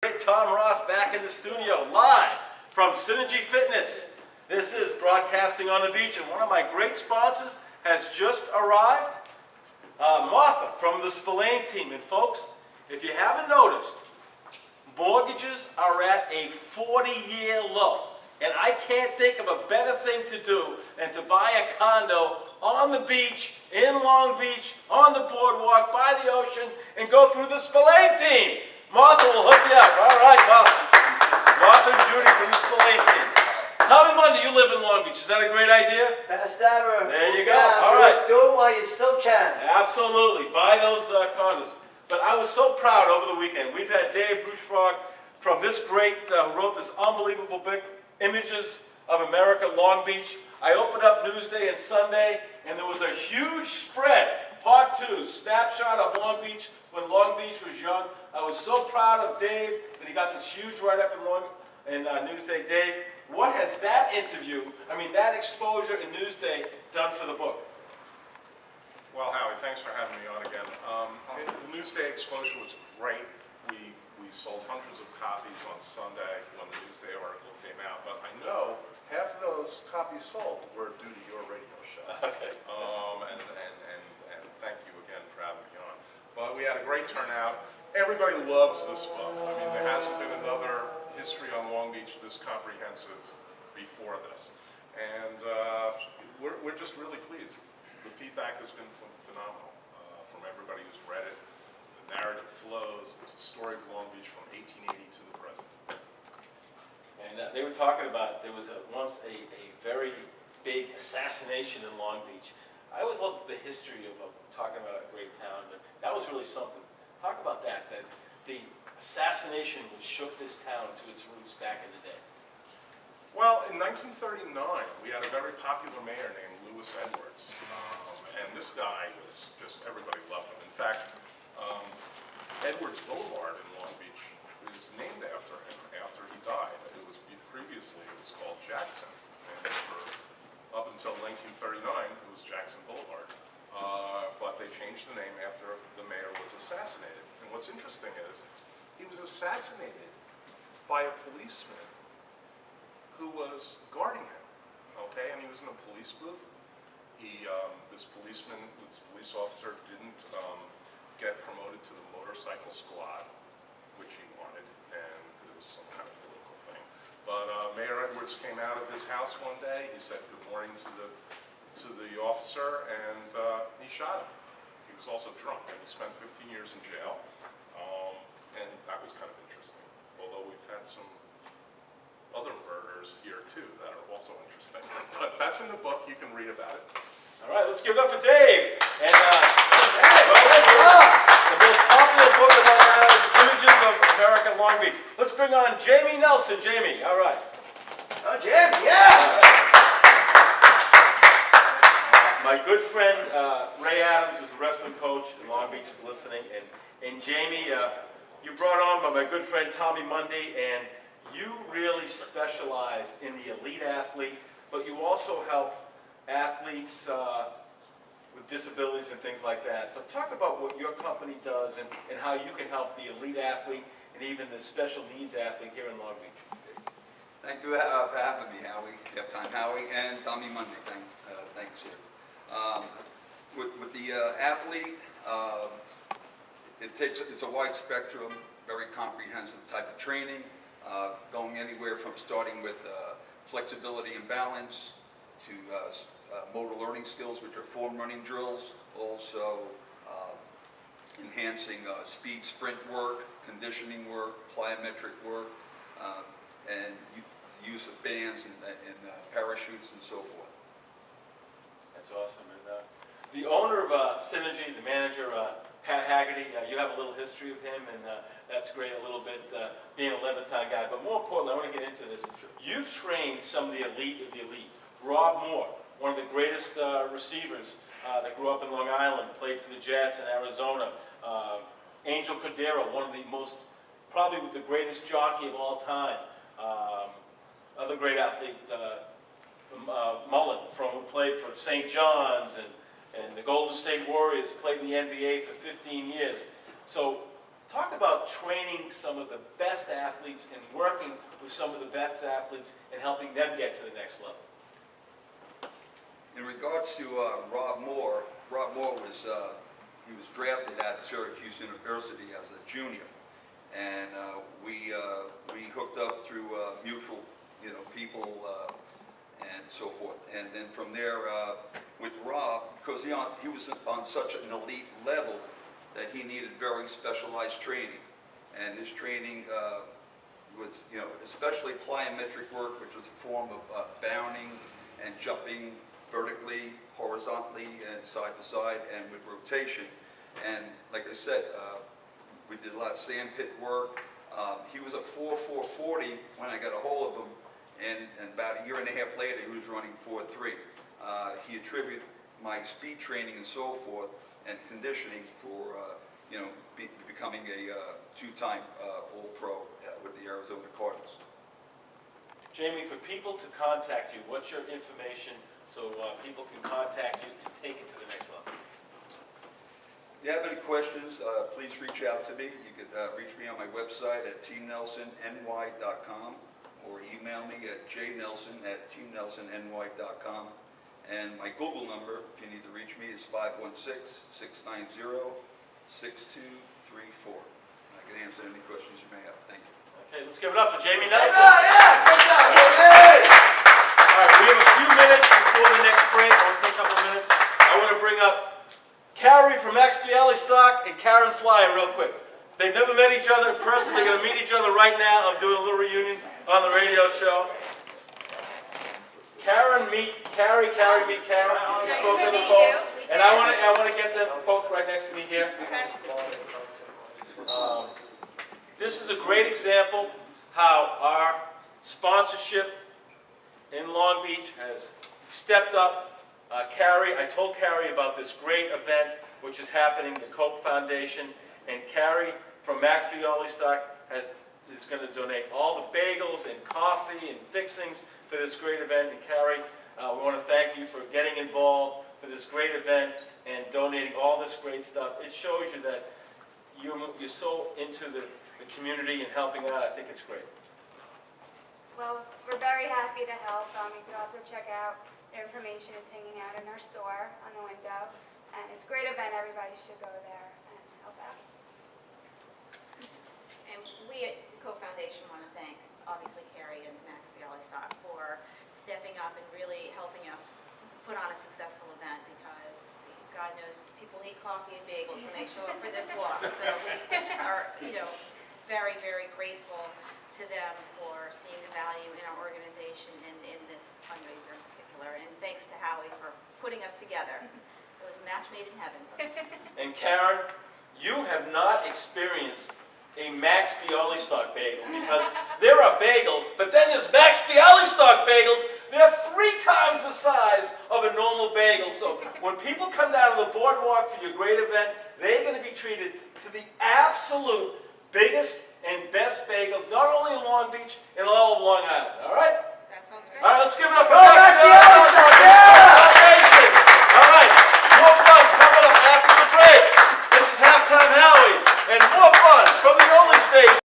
Great Tom Ross back in the studio, live from Synergy Fitness. This is broadcasting on the beach, and one of my great sponsors has just arrived, Martha from the Spillane team. And folks, if you haven't noticed, mortgages are at a 40-year low. And I can't think of a better thing to do than to buy a condo on the beach, in Long Beach, on the boardwalk, by the ocean, and go through the Spillane team. Martha will hook you up. All right, well, Martha and Judy from the Spillane team. Tommy Monday, you live in Long Beach. Is that a great idea? Best ever. There you go. All right. Do it while you still can. Absolutely. Buy those condos. But I was so proud over the weekend. We've had Dave Bruchfrog from this great, who wrote this unbelievable book, Images of America, Long Beach. I opened up Newsday and Sunday, and there was a huge spread. Part 2, snapshot of Long Beach when Long Beach was young. I was so proud of Dave that he got this huge write-up in Newsday. Dave, what has that interview, that exposure in Newsday done for the book? Well, Howie, thanks for having me on again. The Newsday exposure was great. We sold hundreds of copies on Sunday when the Newsday article came out, but I know half of those copies sold were due to your radio show. Okay. And thank you again for having me on. But we had a great turnout. Everybody loves this book. There hasn't been another history on Long Beach this comprehensive before this. And we're just really pleased. The feedback has been phenomenal from everybody who's read it. The narrative flows. It's a story of Long Beach from 1880 to the present. And they were talking about, there was once a very big assassination in Long Beach. I always loved the history of talking about a great town, but that was really something. Talk about that the assassination which shook this town to its roots back in the day. Well, in 1939, we had a very popular mayor named Lewis Edwards. And this guy was just, everybody loved him. In fact, Edwards Boulevard in Long Beach is named after him after he died. Previously it was called Jackson. And up until 1939, it was Jackson Boulevard. But they changed the name after the mayor was assassinated. And what's interesting is, he was assassinated by a policeman who was guarding him, okay? And he was in a police booth. This police officer didn't get promoted to the motorcycle squad, which he wanted, and it was some kind of political thing. But Mayor Edwards came out of his house one day. He said good morning to the officer, and he shot him. He was also drunk, and he spent 15 years in jail, and that was kind of interesting. Although we've had some other murders here too that are also interesting. But that's in the book. You can read about it. All right, let's give it up for Dave. And the most popular book about Images of America, Long Beach. Let's bring on Jamie Nelson. Jamie, all right. Oh, Jim, yeah! My good friend Ray Adams is the wrestling coach in Long Beach, is listening. And Jamie, you brought on by my good friend Tommy Monday, and you really specialize in the elite athlete, but you also help athletes with disabilities and things like that. So talk about what your company does and how you can help the elite athlete and even the special needs athlete here in Long Beach. Thank you for having me, Howie, Halftime Howie, and Tommy Monday. Thanks here. With the athlete, it's a wide spectrum, very comprehensive type of training, going anywhere from starting with flexibility and balance to motor learning skills, which are form running drills, also enhancing speed sprint work, conditioning work, plyometric work, and use of bands and parachutes and so forth. That's awesome. And the owner of Synergy, the manager, Pat Haggerty, you have a little history with him, and that's great, a little bit, being a Levittown guy. But more importantly, I want to get into this. You've trained some of the elite of the elite. Rob Moore, one of the greatest receivers that grew up in Long Island, played for the Jets in Arizona. Angel Cordero, one of the most, probably the greatest jockey of all time. Other great athlete, Mullen, who played for St. John's and the Golden State Warriors, played in the NBA for 15 years. So Talk about training some of the best athletes and working with some of the best athletes and helping them get to the next level. In regards to Rob Moore was he was drafted at Syracuse University as a junior, and we hooked up through mutual people and so forth. And then from there with Rob, because he was on such an elite level that he needed very specialized training, and his training was especially plyometric work, which was a form of bounding and jumping vertically, horizontally, and side to side, and with rotation. And like I said, we did a lot of sand pit work. He was a 4.40 when I got a hold of him, and about a year and a half later, he was running 4.3. He attributed my speed training and so forth and conditioning for becoming a two-time All-Pro with the Arizona Cardinals. Jamie, for people to contact you, what's your information so people can contact you and take it to the next level? If you have any questions, please reach out to me. You can reach me on my website at teamnelsonny.com or email me at jnelson@teamnelsonny.com. And my Google number, if you need to reach me, is 516-690-6234. I can answer any questions you may have. Thank you. Okay, let's give it up for Jamie Good Nelson. job, yeah, good job, Jamie. All right, we have a few minutes before the next break. I'll take a couple minutes. I want to bring up Carrie from Max Bialystock and Karen Flyer real quick. They've never met each other in person. They're going to meet each other right now. I'm doing a little reunion on the radio show. Karen, meet Carrie. Carrie, meet Karen. We spoke on the phone. And I want to get them both right next to me here. This is a great example how our sponsorship in Long Beach has stepped up. Carrie, I told Carrie about this great event which is happening, the Cope Foundation, and Carrie from Max Bialystock is going to donate all the bagels and coffee and fixings for this great event. And Carrie, we want to thank you for getting involved for this great event and donating all this great stuff. It shows you that you're so into the community and helping out. I think it's great. Well, we're very happy to help. You can also check out their information. It's hanging out in our store on the window. And it's a great event. Everybody should go there and help out. And we at the Cope Foundation want to thank, obviously, Carrie and Max Bialystock for stepping up and really helping us put on a successful event, because God knows people need coffee and bagels when they show up for this walk. So we are, very, very grateful to them for seeing the value in our organization and in this fundraiser in particular. And thanks to Howie for putting us together. It was a match made in heaven. And Karen, you have not experienced a Max Bialystock bagel, because there are bagels, but then there's Max Bialystock bagels. They're 3 times the size of a normal bagel. So when people come down to the boardwalk for your great event, they're going to be treated to the absolute biggest and best bagels, not only in Long Beach, in all of Long Island. All right?